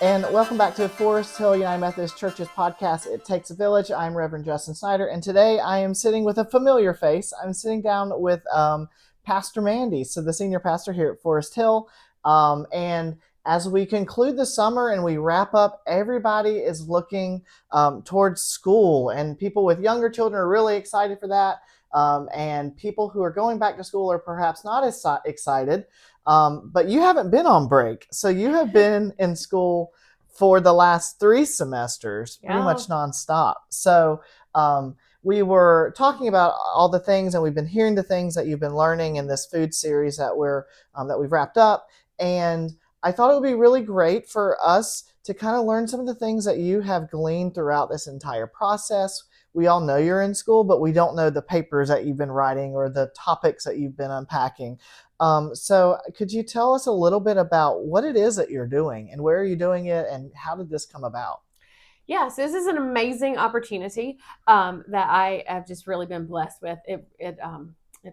And welcome back to Forest Hill United Methodist Church's podcast, It Takes a Village. I'm Reverend Justin Snyder, and today I am sitting with a familiar face. I'm sitting down with Pastor Mandy, so the senior pastor here at Forest Hill. And as we conclude the summer and we wrap up, everybody is looking towards school, and people with younger children are really excited for that. And people who are going back to school are perhaps not as excited. But you haven't been on break. So you have been in school for the last 3 semesters, pretty much nonstop. So we were talking about all the things, and we've been hearing the things that you've been learning in this food series that we've wrapped up. And I thought it would be really great for us to kind of learn some of the things that you have gleaned throughout this entire process. We all know you're in school, but we don't know the papers that you've been writing or the topics that you've been unpacking. So could you tell us a little bit about what it is that you're doing and where are you doing it and how did this come about? Yeah, so this is an amazing opportunity that I have just really been blessed with. It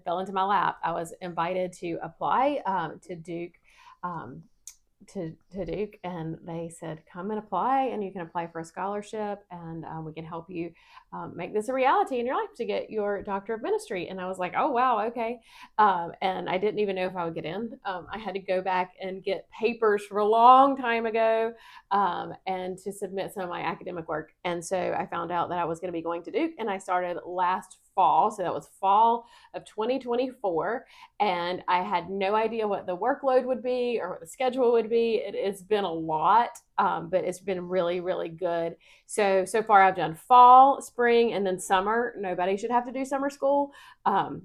fell into my lap. I was invited to apply to Duke. To Duke, and they said, come and apply, and you can apply for a scholarship, and we can help you make this a reality in your life to get your Doctor of Ministry. And I was like, oh, wow, okay. And I didn't even know if I would get in. I had to go back and get papers from a long time ago and to submit some of my academic work. And so I found out that I was going to be going to Duke, and I started last fall. So that was fall of 2024. And I had no idea what the workload would be or what the schedule would be. It's been a lot, but it's been really, really good. So far I've done fall, spring, and then summer. Nobody should have to do summer school.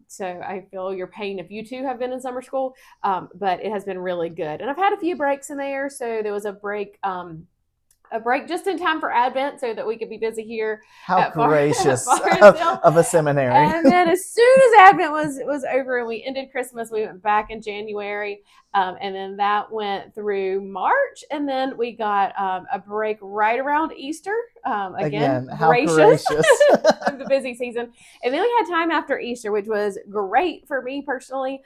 So I feel your pain if you too have been in summer school, but it has been really good. And I've had a few breaks in there. So there was a break just in time for Advent so that we could be busy here. How gracious of a seminary. And then as soon as Advent was over and we ended Christmas, we went back in January. And then that went through March. And then we got a break right around Easter. Again, how gracious. The busy season. And then we had time after Easter, which was great for me personally,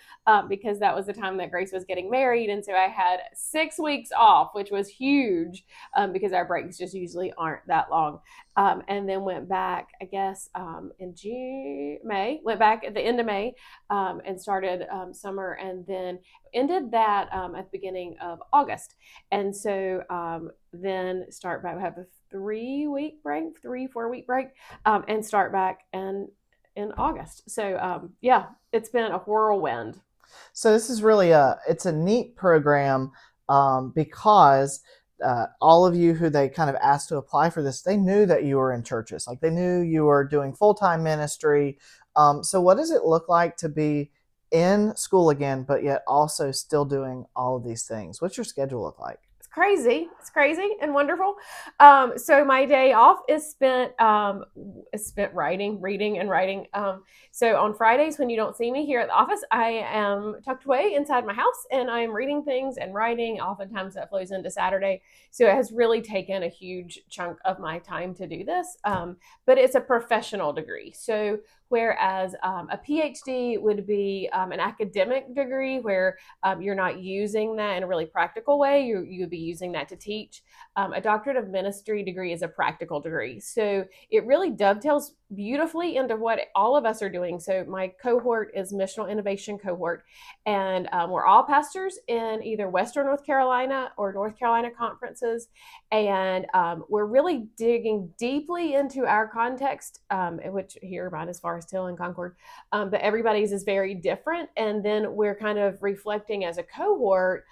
because that was the time that Grace was getting married. And so I had 6 weeks off, which was huge because our breaks just usually aren't that long. And then went back, I guess, in May, went back at the end of May and started summer, and then ended that at the beginning of August. And so then start back, have a 3-week break, 4-week break, and start back in August. So yeah, it's been a whirlwind. So this is really it's a neat program because all of you who they kind of asked to apply for this, they knew that you were in churches. Like they knew you were doing full-time ministry. So what does it look like to be in school again, but yet also still doing all of these things? What's your schedule look like? It's crazy and wonderful. So my day off is spent reading and writing. So on Fridays, when you don't see me here at the office, I am tucked away inside my house and I'm reading things and writing. Oftentimes that flows into Saturday. So it has really taken a huge chunk of my time to do this. But it's a professional degree. So whereas a PhD would be an academic degree where you're not using that in a really practical way. You would be using that to teach. A doctorate of ministry degree is a practical degree. So it really dovetails beautifully into what all of us are doing. So my cohort is missional innovation cohort, and we're all pastors in either Western North Carolina or North Carolina conferences. And we're really digging deeply into our context, which here mine is Forest Hill and Concord, but everybody's is very different. And then we're kind of reflecting as a cohort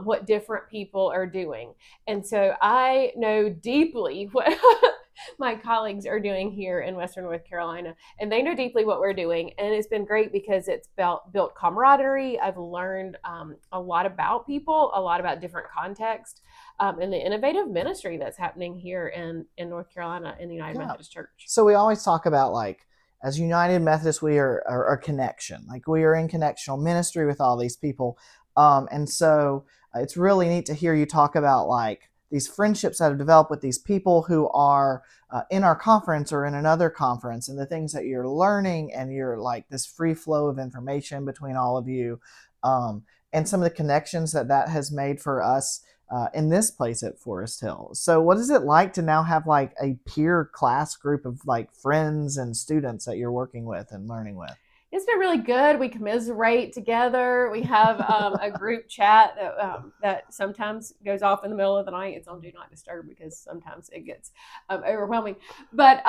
what different people are doing. And so I know deeply what my colleagues are doing here in Western North Carolina, and they know deeply what we're doing. And it's been great because it's built camaraderie. I've learned a lot about people, a lot about different contexts, and the innovative ministry that's happening here in North Carolina in the United Methodist Church. So we always talk about, like, as United Methodists, we are a connection. Like, we are in connectional ministry with all these people. And so it's really neat to hear you talk about, like, these friendships that have developed with these people who are in our conference or in another conference, and the things that you're learning, and you're like this free flow of information between all of you, and some of the connections that has made for us in this place at Forest Hill. So what is it like to now have like a peer class group of like friends and students that you're working with and learning with? It's been really good. We commiserate together. We have a group chat that sometimes goes off in the middle of the night. It's on Do Not Disturb because sometimes it gets overwhelming. But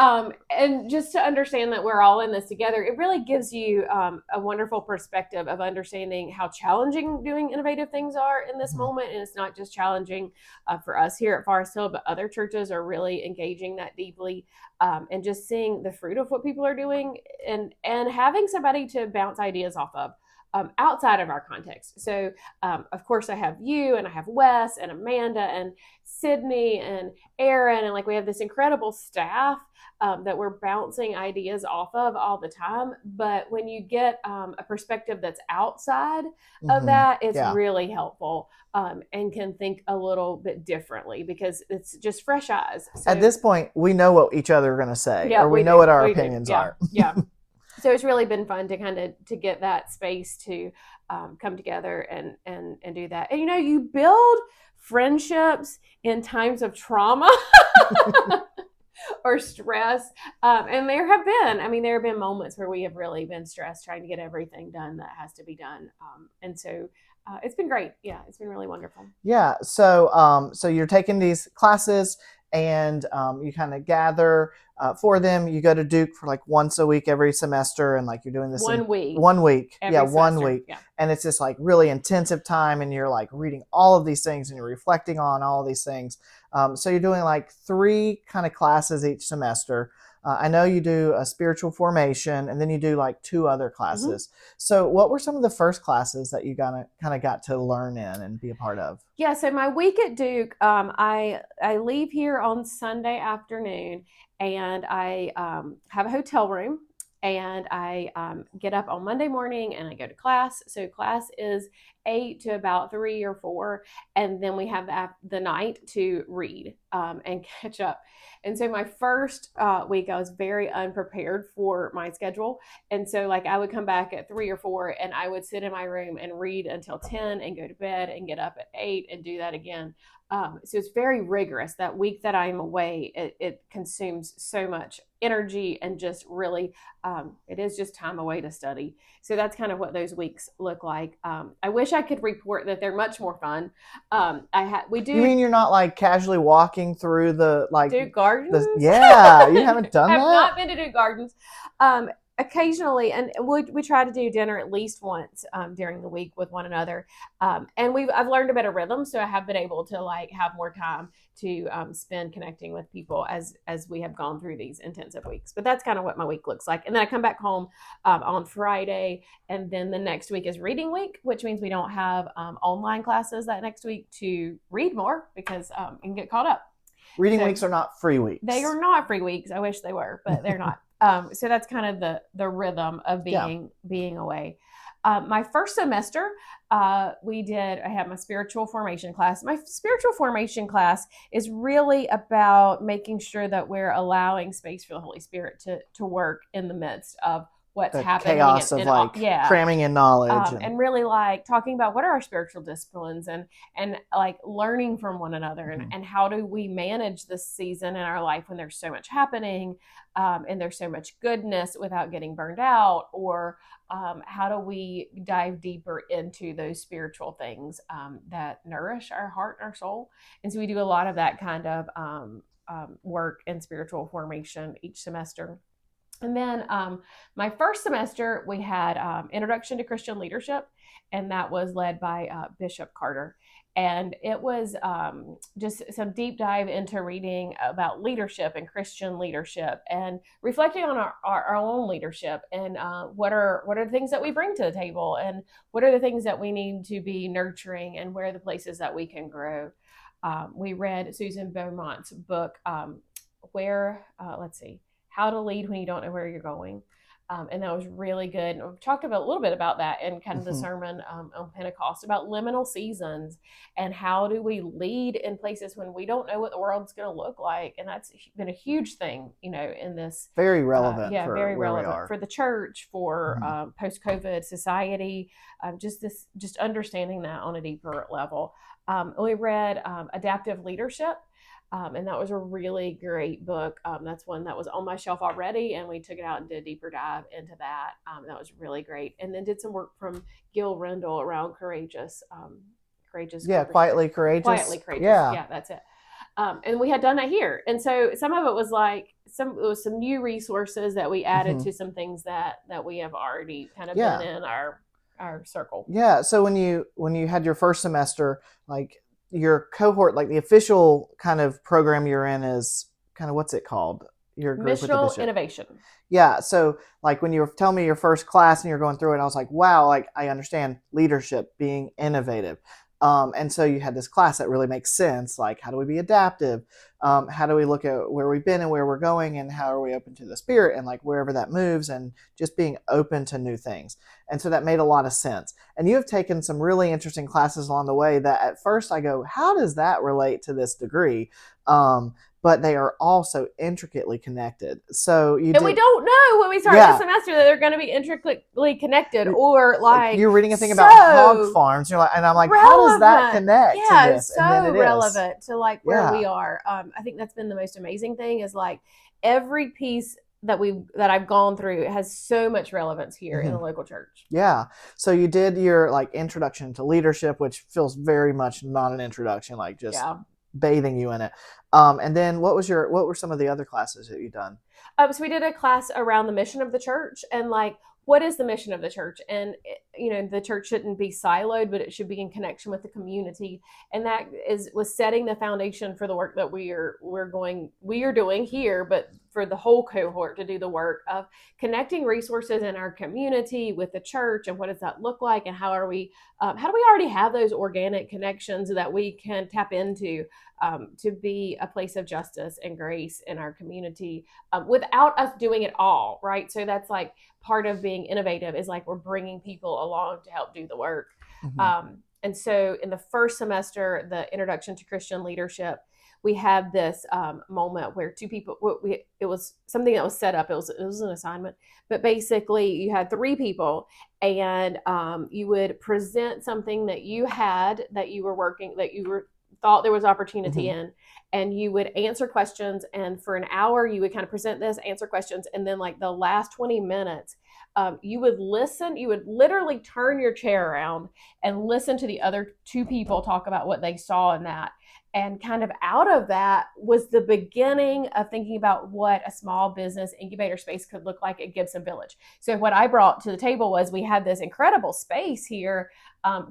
and just to understand that we're all in this together, it really gives you a wonderful perspective of understanding how challenging doing innovative things are in this moment. And it's not just challenging for us here at Forest Hill, but other churches are really engaging that deeply. And just seeing the fruit of what people are doing and having somebody to bounce ideas off of outside of our context. So, of course, I have you and I have Wes and Amanda and Sydney and Aaron. And like we have this incredible staff that we're bouncing ideas off of all the time. But when you get a perspective that's outside of that, it's really helpful and can think a little bit differently because it's just fresh eyes. So, at this point, we know what each other are going to say, or we know what our opinions are. Yeah. So it's really been fun to kind of to get that space to come together and do that. And you build friendships in times of trauma or stress. And there have been moments where we have really been stressed trying to get everything done that has to be done. And so it's been great. Yeah, it's been really wonderful. Yeah. So so you're taking these classes and you kind of gather for them. You go to Duke for like once a week every semester, and like you're doing this 1 week. 1 week. Yeah, semester. 1 week. Yeah. And it's this like really intensive time, and you're like reading all of these things and you're reflecting on all of these things. So you're doing like 3 kind of classes each semester. I know you do a spiritual formation, and then you do like 2 other classes. So what were some of the first classes that you kind of got to learn in and be a part of? Yeah, so my week at Duke, I leave here on Sunday afternoon, and I have a hotel room, and I get up on Monday morning and I go to class. So class is 8 to about 3 or 4, and then we have the night to read and catch up. And so my first week, I was very unprepared for my schedule. And so like I would come back at 3 or 4 and I would sit in my room and read until 10 and go to bed and get up at 8 and do that again. So it's very rigorous. That week that I'm away, it consumes so much energy and just really, it is just time away to study. So that's kind of what those weeks look like. I wish I could report that they're much more fun. We do. You mean you're not like casually walking through the like Duke Gardens? Yeah, you haven't done that? I've not been to Duke Gardens. Occasionally, and we try to do dinner at least once during the week with one another, and I've learned a better rhythm, so I have been able to like have more time to spend connecting with people as we have gone through these intensive weeks. But that's kind of what my week looks like, and then I come back home on Friday, and then the next week is reading week, which means we don't have online classes that next week to read more because you can get caught up. Reading weeks are not free weeks. They are not free weeks. I wish they were, but they're not. So that's kind of the rhythm of being away. My first semester, I had my spiritual formation class. My spiritual formation class is really about making sure that we're allowing space for the Holy Spirit to work in the midst of what's happening. Chaos of cramming in knowledge. And really like talking about what are our spiritual disciplines and like learning from one another and how do we manage this season in our life when there's so much happening and there's so much goodness without getting burned out, or how do we dive deeper into those spiritual things that nourish our heart and our soul. And so we do a lot of that kind of work in spiritual formation each semester. And then my first semester, we had Introduction to Christian Leadership, and that was led by Bishop Carter. And it was just some deep dive into reading about leadership and Christian leadership and reflecting on our own leadership and what are the things that we bring to the table and what are the things that we need to be nurturing and where are the places that we can grow. We read Susan Beaumont's book, how to lead when you don't know where you're going. And that was really good. And we've talked about a little bit about that in kind of the sermon on Pentecost, about liminal seasons and how do we lead in places when we don't know what the world's going to look like. And that's been a huge thing, in this. Very relevant for very where relevant we are. for the church, for post-COVID society, just understanding that on a deeper level. We read Adaptive Leadership. And that was a really great book. That's one that was on my shelf already, and we took it out and did a deeper dive into that. That was really great. And then did some work from Gil Rendell around courageous. Yeah, quietly courageous. Quietly courageous. Yeah, that's it. And we had done that here, and so some of it was like some new resources that we added to some things that we have already kind of been in our circle. Yeah. So when you had your first semester, like, your cohort, like the official kind of program you're in is kind of, what's it called? Your group with the bishop. Innovation. Yeah. So like when you were telling me your first class and you're going through it, I was like, wow, like I understand leadership being innovative. And so you had this class that really makes sense. Like, how do we be adaptive? How do we look at where we've been and where we're going, and how are we open to the Spirit and like wherever that moves, and just being open to new things. And so that made a lot of sense. And you have taken some really interesting classes along the way that at first I go, how does that relate to this degree? But they are all so intricately connected. So we don't know when we start the semester that they're going to be intricately connected, or like you're reading a thing about hog farms. You're like, and I'm like, relevant. How does that connect to this? So and then it relevant to like where we are. I think that's been the most amazing thing, is like every piece that I've gone through has so much relevance here in the local church. Yeah. So you did your like introduction to leadership, which feels very much not an introduction, like just bathing you in it. And then what were some of the other classes that you've done? So we did a class around the mission of the church, and like, what is the mission of the church? And the church shouldn't be siloed, but it should be in connection with the community. And that was setting the foundation for the work that we are doing here, but for the whole cohort to do the work of connecting resources in our community with the church, and what does that look like, and how do we already have those organic connections that we can tap into to be a place of justice and grace in our community without us doing it all, right? So that's like part of being innovative, is like we're bringing people along to help do the work. And so in the first semester, the Introduction to Christian Leadership, we had this moment where two people, it was something that was set up. It was an assignment, but basically you had three people, and you would present something that you had, that you were working, that you thought there was opportunity in, and you would answer questions. And for an hour, you would kind of present this, answer questions. And then like the last 20 minutes, you would listen, you would literally turn your chair around and listen to the other two people talk about what they saw in that. And kind of out of that was the beginning of thinking about what a small business incubator space could look like at Gibson Village. So what I brought to the table was, we had this incredible space here.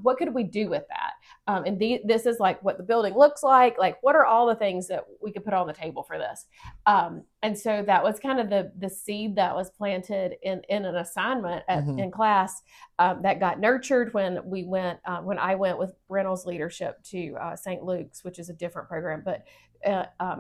What could we do with that? And this is like what the building looks like what are all the things that we could put on the table for this? And so that was kind of the seed that was planted in an assignment in class that got nurtured when I went with Reynolds Leadership to St. Luke's, which is a different program, but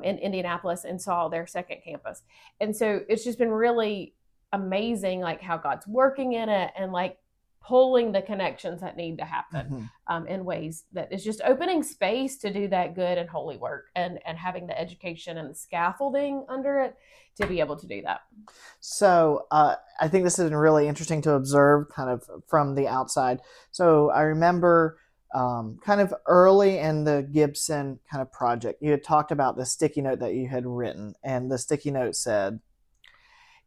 in Indianapolis, and saw their second campus. And so it's just been really amazing, like how God's working in it, and like pulling the connections that need to happen in ways that is just opening space to do that good and holy work, and having the education and the scaffolding under it to be able to do that. So I think this is really interesting to observe kind of from the outside. So I remember kind of early in the Gibson kind of project, you had talked about the sticky note that you had written, and the sticky note said,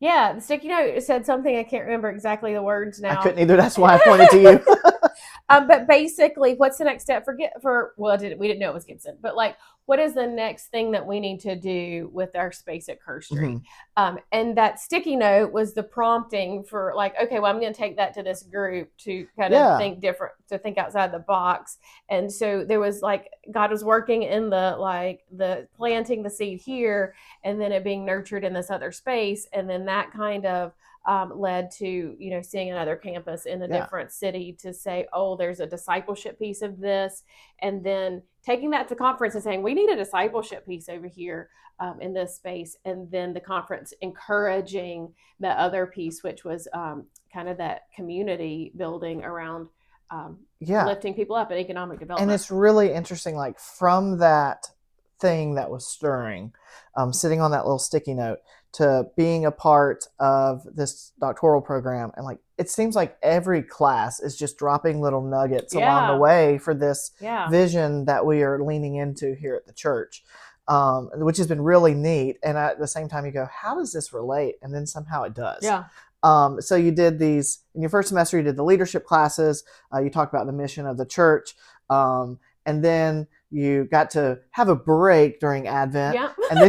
yeah, the sticky note said something, I can't remember exactly the words now. I couldn't either. That's why I pointed to you. But basically, what's the next step we didn't know it was Gibson, but like, what is the next thing that we need to do with our space at Kerr Street? And that sticky note was the prompting for like, okay, well, I'm going to take that to this group to kind of think different, to think outside the box. And so there was like, God was working in the planting the seed here, and then it being nurtured in this other space. And then that kind of led to, seeing another campus in a different city to say, oh, there's a discipleship piece of this. And then taking that to conference and saying, we need a discipleship piece over here in this space. And then the conference encouraging the other piece, which was kind of that community building around lifting people up and economic development. And it's really interesting, like from that thing that was stirring, sitting on that little sticky note, to being a part of this doctoral program. And like, it seems like every class is just dropping little nuggets along the way for this vision that we are leaning into here at the church, which has been really neat. And at the same time you go, how does this relate? And then somehow it does. So you did these in your first semester, you did the leadership classes, you talked about the mission of the church, and then you got to have a break during Advent, and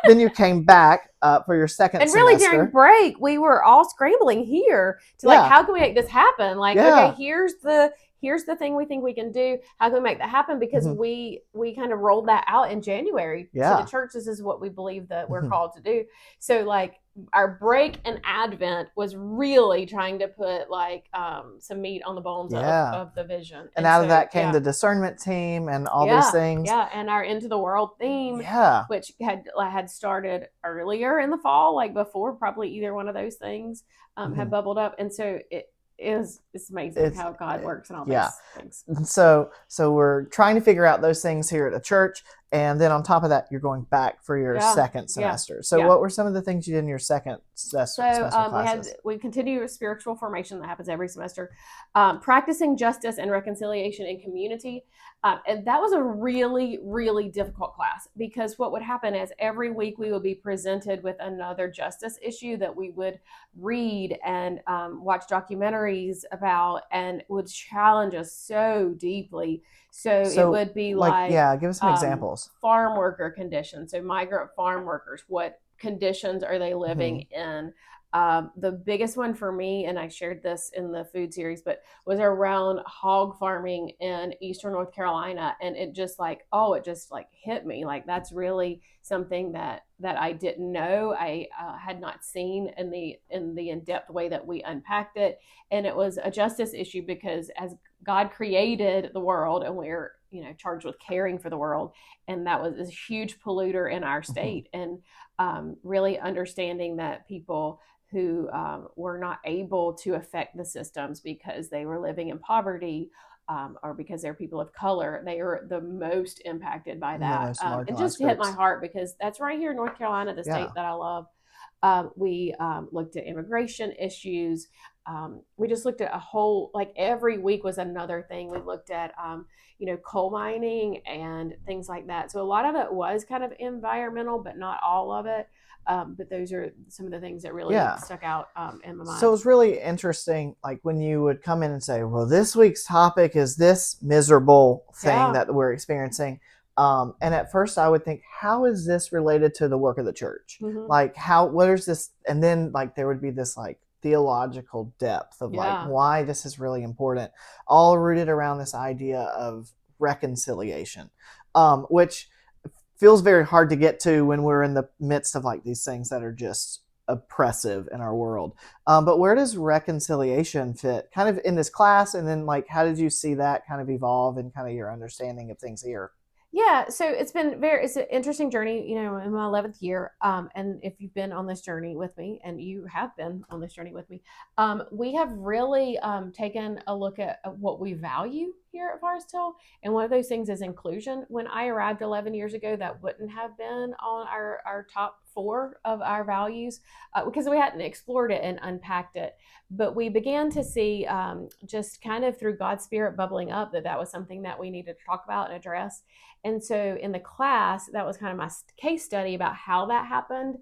then you came back for your second semester. And really during break, we were all scrambling here to how can we make this happen? Okay, here's the thing we think we can do. How can we make that happen? Because we kind of rolled that out in January. So the church, this is what we believe that we're called to do. So our break and Advent was really trying to put some meat on the bones of the vision. And out of that came the discernment team and all these things. Yeah, and our Into the World theme, which had started earlier in the fall, before probably either one of those things had bubbled up. And so it's amazing how God works and all those things. So we're trying to figure out those things here at the church, and then on top of that, you're going back for your second semester. So what were some of the things you did in your second semester classes? We continue with spiritual formation that happens every semester, practicing justice and reconciliation in community. And that was a really, really difficult class, because what would happen is every week we would be presented with another justice issue that we would read and watch documentaries about, and would challenge us so deeply. So it would be give us some examples. Farm worker conditions. So migrant farm workers, what conditions are they living in? The biggest one for me, and I shared this in the food series, but was around hog farming in Eastern North Carolina. And it just hit me. That's really something that I didn't know. I had not seen in the in-depth way that we unpacked it. And it was a justice issue, because as God created the world, and we're charged with caring for the world, and that was a huge polluter in our state. And really understanding that people who were not able to affect the systems because they were living in poverty, or because they're people of color, they are the most impacted by that. It just hit my heart, because that's right here in North Carolina, the state that I love. We looked at immigration issues. We just looked at a whole, every week was another thing. We looked at, coal mining and things like that. So a lot of it was kind of environmental, but not all of it. But those are some of the things that really stuck out in my mind. So it was really interesting, when you would come in and say, well, this week's topic is this miserable thing that we're experiencing. And at first I would think, how is this related to the work of the church? What is this? And then there would be this theological depth of why this is really important, all rooted around this idea of reconciliation, which feels very hard to get to when we're in the midst of these things that are just oppressive in our world. But where does reconciliation fit kind of in this class? And then how did you see that kind of evolve in kind of your understanding of things here? Yeah, so it's an interesting journey, in my 11th year. And if you've been on this journey with me, and you have been on this journey with me, we have really taken a look at what we value here at Forest Hill. And one of those things is inclusion. When I arrived 11 years ago, that wouldn't have been on our top 4 of our values, because we hadn't explored it and unpacked it. But we began to see, just kind of through God's Spirit bubbling up, that was something that we needed to talk about and address. And so in the class, that was kind of my case study about how that happened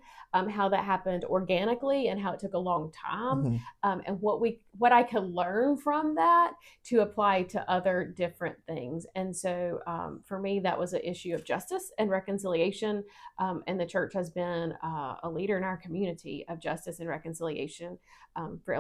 organically, and how it took a long time, and what I could learn from that to apply to other different things. And so for me, that was an issue of justice and reconciliation. And the church has been a leader in our community of justice and reconciliation for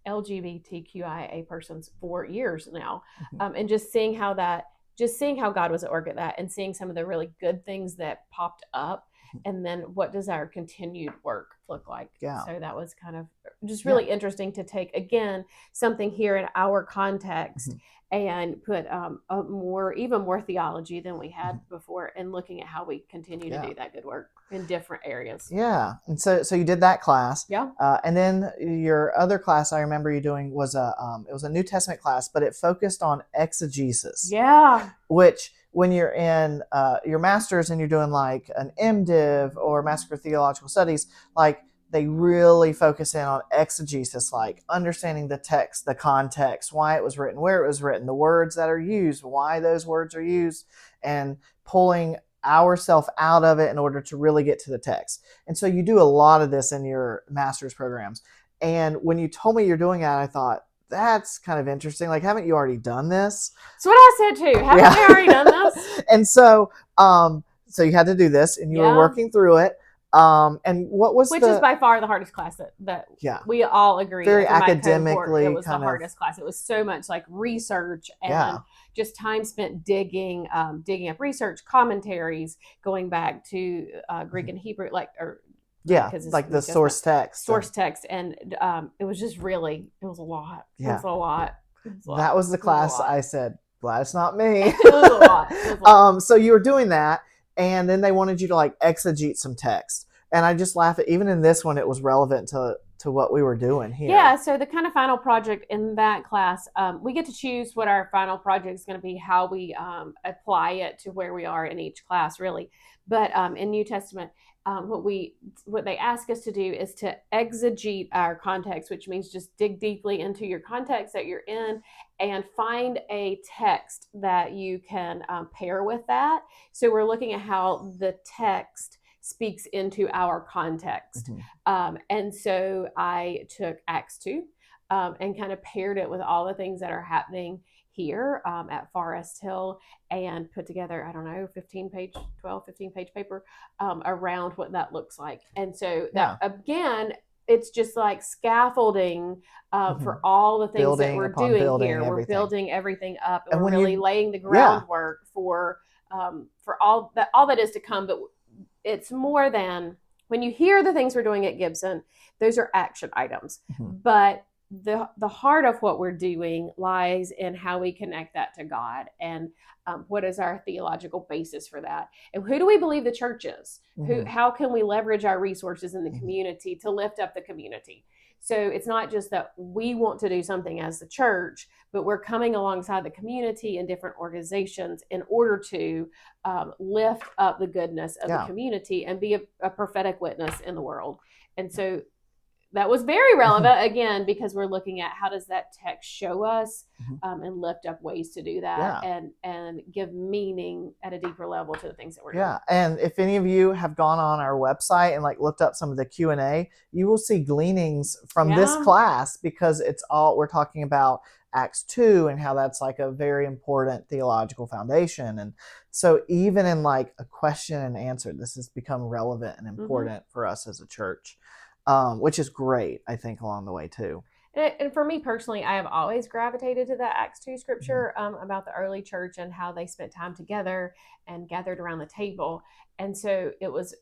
LGBTQIA persons for years now. And just seeing how God was at work at that, and seeing some of the really good things that popped up and then what does our continued work look like? Yeah. So that was kind of just really interesting to take, again, something here in our context and put even more theology than we had before, and looking at how we continue to do that good work in different areas. Yeah. And so you did that class. Yeah. And then your other class I remember you doing was it was a New Testament class, but it focused on exegesis. Yeah. Which, when you're in your master's and you're doing like an MDiv or Master of Theological Studies, like they really focus in on exegesis, like understanding the text, the context, why it was written, where it was written, the words that are used, why those words are used, and pulling ourselves out of it in order to really get to the text. And so you do a lot of this in your master's programs. And when you told me you're doing that, I thought, that's kind of interesting. Like, haven't you already done this? That's what I said too. Haven't we already done this? And so you had to do this, and you were working through it. And what was which is by far the hardest class that we all agree. Very academically, it was the hardest class. It was so much like research and just time spent digging up research, commentaries, going back to Greek and Hebrew, like the source text. And it was just really, it was a lot. It was a lot. That was the class I said, glad it's not me. It was a lot. So you were doing that, and then they wanted you to like exegete some text. And I just laugh at, even in this one, it was relevant to what we were doing here. Yeah, so the kind of final project in that class, we get to choose what our final project is going to be, how we apply it to where we are in each class, really. But in New Testament, what they ask us to do is to exegete our context, which means just dig deeply into your context that you're in and find a text that you can pair with that. So we're looking at how the text speaks into our context. And so I took Acts 2 and kind of paired it with all the things that are happening here at Forest Hill, and put together, 15-page paper around what that looks like. And so that, again, it's just like scaffolding for all the things that we're doing here. Everything. We're building everything up, and we're really laying the groundwork for all that is to come. But it's more than, when you hear the things we're doing at Gibson, those are action items. But the heart of what we're doing lies in how we connect that to God, and what is our theological basis for that, and who do we believe the church is? How can we leverage our resources in the community to lift up the community? So it's not just that we want to do something as the church, but we're coming alongside the community and different organizations in order to lift up the goodness of the community and be a prophetic witness in the world. And so that was very relevant, again, because we're looking at how does that text show us and lift up ways to do that and give meaning at a deeper level to the things that we're doing. Yeah, and if any of you have gone on our website and like looked up some of the Q&A, you will see gleanings from this class, because we're talking about Acts 2 and how that's like a very important theological foundation. And so even in like a question and answer, this has become relevant and important for us as a church. Which is great, I think, along the way too. And for me personally, I have always gravitated to that Acts 2 scripture about the early church and how they spent time together and gathered around the table. And so it was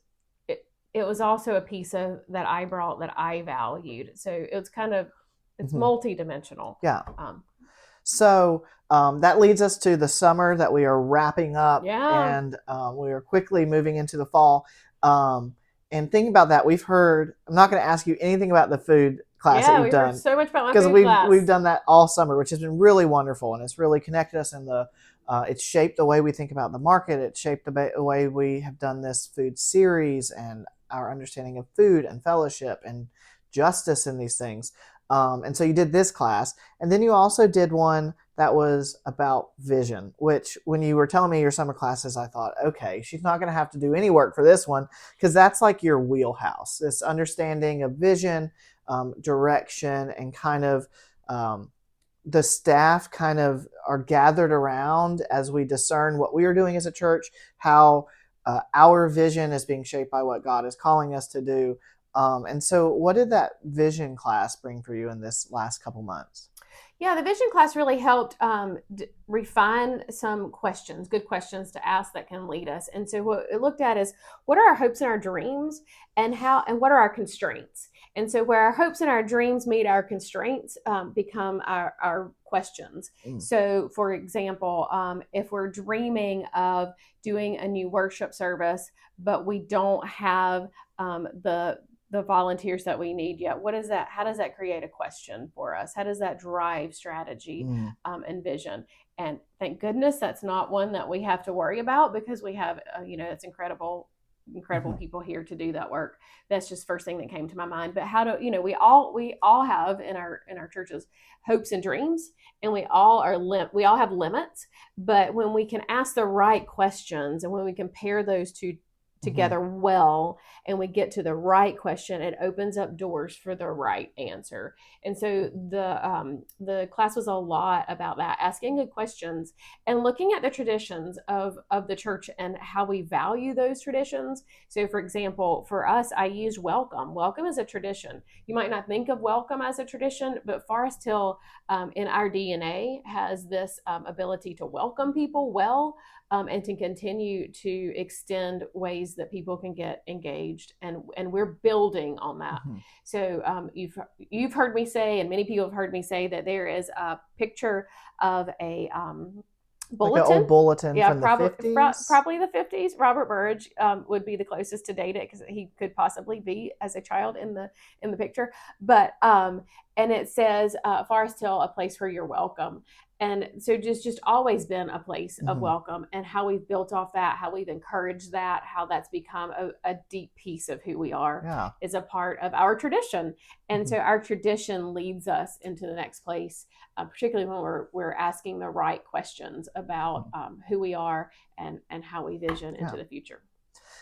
also a piece of that I brought that I valued. So it's multidimensional. Yeah. So that leads us to the summer that we are wrapping up, and we are quickly moving into the fall. And thinking about that, we've heard, I'm not going to ask you anything about the food class that you've done. Heard so much about my food class. Because we've done that all summer, which has been really wonderful. And it's really connected us in it's shaped the way we think about the market. It's shaped the way we have done this food series and our understanding of food and fellowship and justice in these things. And so you did this class. And then you also did one that was about vision, which when you were telling me your summer classes, I thought, okay, she's not going to have to do any work for this one, because that's like your wheelhouse, this understanding of vision, direction, and kind of the staff kind of are gathered around as we discern what we are doing as a church, how our vision is being shaped by what God is calling us to do. And so what did that vision class bring for you in this last couple months? Yeah, the vision class really helped refine some questions, good questions to ask that can lead us. And so what it looked at is what are our hopes and our dreams, and what are our constraints. And so where our hopes and our dreams meet our constraints become our questions. So, for example, if we're dreaming of doing a new worship service, but we don't have the volunteers that we need yet, what is that? How does that create a question for us? How does that drive strategy and vision? And thank goodness that's not one that we have to worry about, because we have it's incredible people here to do that work. That's just first thing that came to my mind. But how do we all have in our churches hopes and dreams, and we all have limits. But when we can ask the right questions, and when we compare those two together well, and we get to the right question, it opens up doors for the right answer. And so the class was a lot about that, asking good questions and looking at the traditions of the church and how we value those traditions. So, for example, for us, I used welcome. Welcome is a tradition. You might not think of welcome as a tradition, but Forest Hill in our DNA has this ability to welcome people well, and to continue to extend ways that people can get engaged, and we're building on that. So you've heard me say, and many people have heard me say, that there is a picture of a bulletin. Like an old bulletin from the 50s? Probably the 50s. Robert Burridge would be the closest to date it, because he could possibly be as a child in the picture. But and it says Forest Hill, a place where you're welcome. And so just always been a place of welcome, and how we've built off that, how we've encouraged that, how that's become a deep piece of who we are, is a part of our tradition. And so our tradition leads us into the next place, particularly when we're asking the right questions about who we are and how we vision into the future.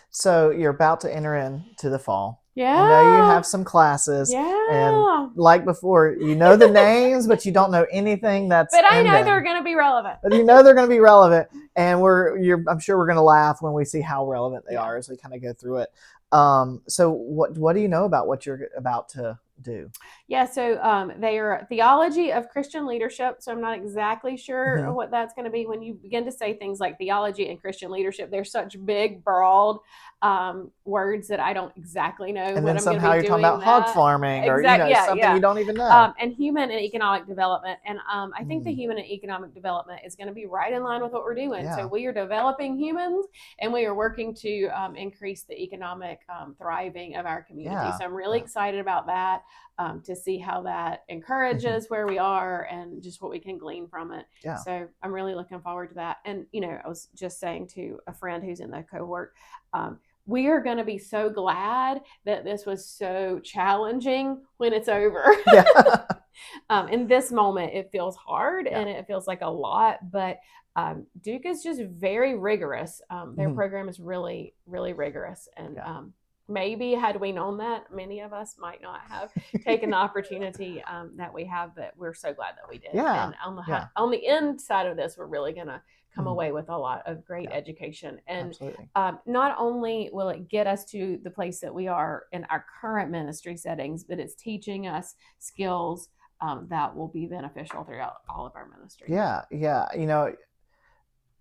So you're about to enter into the fall. Yeah. I know you have some classes. Yeah. And like before, you know the names, but you don't know anything that's But I know they're going to be relevant. But you know they're going to be relevant. And I'm sure we're going to laugh when we see how relevant they are as we kind of go through it. So what do you know about what you're about to do? Yeah, so they are theology of Christian leadership. So I'm not exactly sure what that's going to be. When you begin to say things like theology and Christian leadership, they're such big, broad words that I don't exactly know and what then I'm going to be doing. Somehow you're talking about hog farming or something you don't even know. And human and economic development. And I think the human and economic development is going to be right in line with what we're doing. So we are developing humans, and we are working to increase the economic thriving of our community. So I'm really excited about that. To see how that encourages where we are and just what we can glean from it. So I'm really looking forward to that. And, I was just saying to a friend who's in the cohort, we are going to be so glad that this was so challenging when it's over. In this moment, it feels hard and it feels like a lot, but Duke is just very rigorous. Their program is really, really rigorous. And maybe had we known that, many of us might not have taken the opportunity that we have, but we're so glad that we did. And on the inside of this, we're really going to come away with a lot of great education. And not only will it get us to the place that we are in our current ministry settings, but it's teaching us skills that will be beneficial throughout all of our ministry. I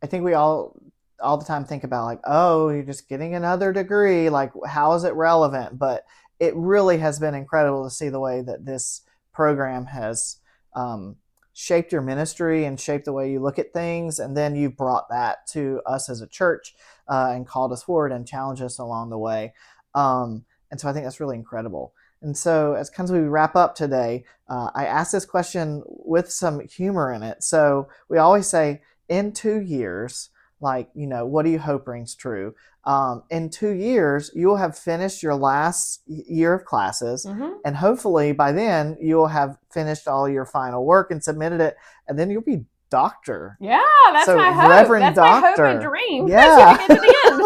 think we all the time think about like, oh, you're just getting another degree. Like, how is it relevant? But it really has been incredible to see the way that this program has shaped your ministry and shaped the way you look at things. And then you brought that to us as a church and called us forward and challenged us along the way. And so I think that's really incredible. And so as kind of we wrap up today, I asked this question with some humor in it. So we always say, in 2 years, what do you hope rings true? In 2 years, you'll have finished your last year of classes, and hopefully by then you'll have finished all your final work and submitted it, and then you'll be doctor. Yeah, that's my hope. Reverend that's Doctor. my hope and dream. Yeah. To get to the end.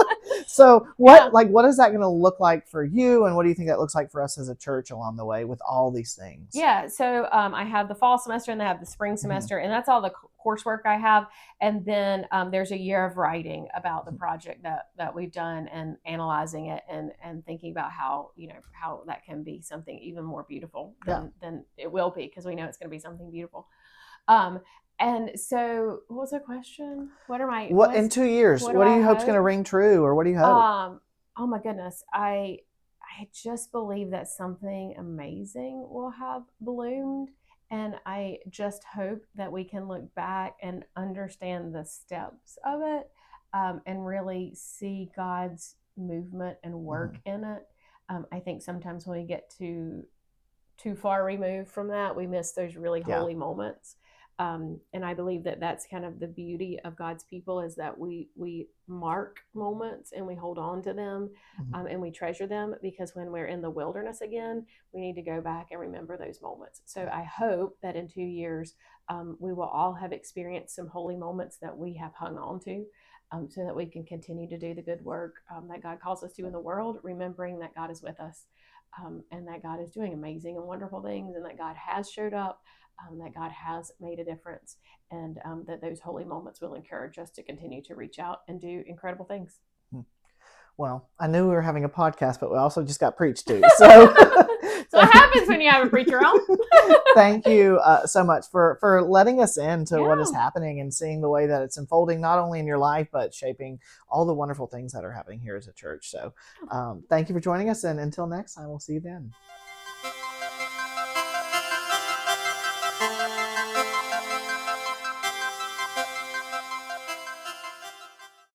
So Yeah. what is that going to look like for you, and what do you think that looks like for us as a church along the way with all these things? Yeah, so I have the fall semester and I have the spring semester, and that's all the coursework I have. And then there's a year of writing about the project that we've done and analyzing it and thinking about how how that can be something even more beautiful than it will be, because we know it's going to be something beautiful. Um, and so, what was the question? What in 2 years? What do What do I you hope's going to hope? ring true, or what do you hope? Oh my goodness, I just believe that something amazing will have bloomed. And I just hope that we can look back and understand the steps of it, and really see God's movement and work in it. I think sometimes when we get too far removed from that, we miss those really holy moments. And I believe that that's kind of the beauty of God's people, is that we mark moments and we hold on to them, and we treasure them, because when we're in the wilderness again, we need to go back and remember those moments. So I hope that in 2 years, we will all have experienced some holy moments that we have hung on to, so that we can continue to do the good work that God calls us to in the world, remembering that God is with us, and that God is doing amazing and wonderful things, and that God has showed up, that God has made a difference, and that those holy moments will encourage us to continue to reach out and do incredible things. Well, I knew we were having a podcast, but we also just got preached to. So, so what happens when you have a preacher on? Thank you so much for letting us into what is happening and seeing the way that it's unfolding, not only in your life, but shaping all the wonderful things that are happening here as a church. So thank you for joining us. And until next time, we'll see you then.